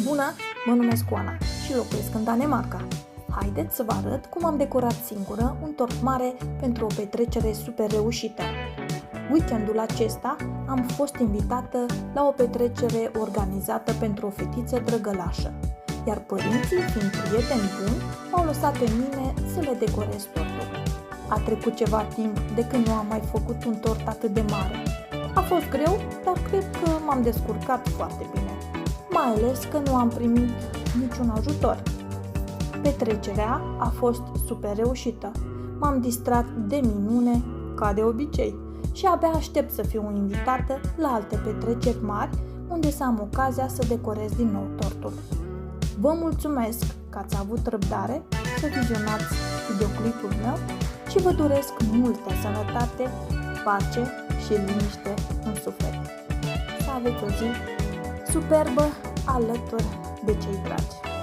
Bună, mă numesc Oana și locuiesc în Danemarca. Haideți să vă arăt cum am decorat singură un tort mare pentru o petrecere super reușită. Weekendul acesta am fost invitată la o petrecere organizată pentru o fetiță drăgălașă, iar părinții, fiind prieteni buni, m-au lăsat pe mine să le decorez tortul. A trecut ceva timp de când nu am mai făcut un tort atât de mare. A fost greu, dar cred că m-am descurcat foarte bine, mai ales că nu am primit niciun ajutor. Petrecerea a fost super reușită, m-am distrat de minune, ca de obicei, și abia aștept să fiu invitată la alte petreceri mari, unde să am ocazia să decorez din nou tortul. Vă mulțumesc că ați avut răbdare să vizionați videoclipul meu și vă doresc multă sănătate, pace și liniște în suflet. Să aveți o zi superbă alături de cei dragi!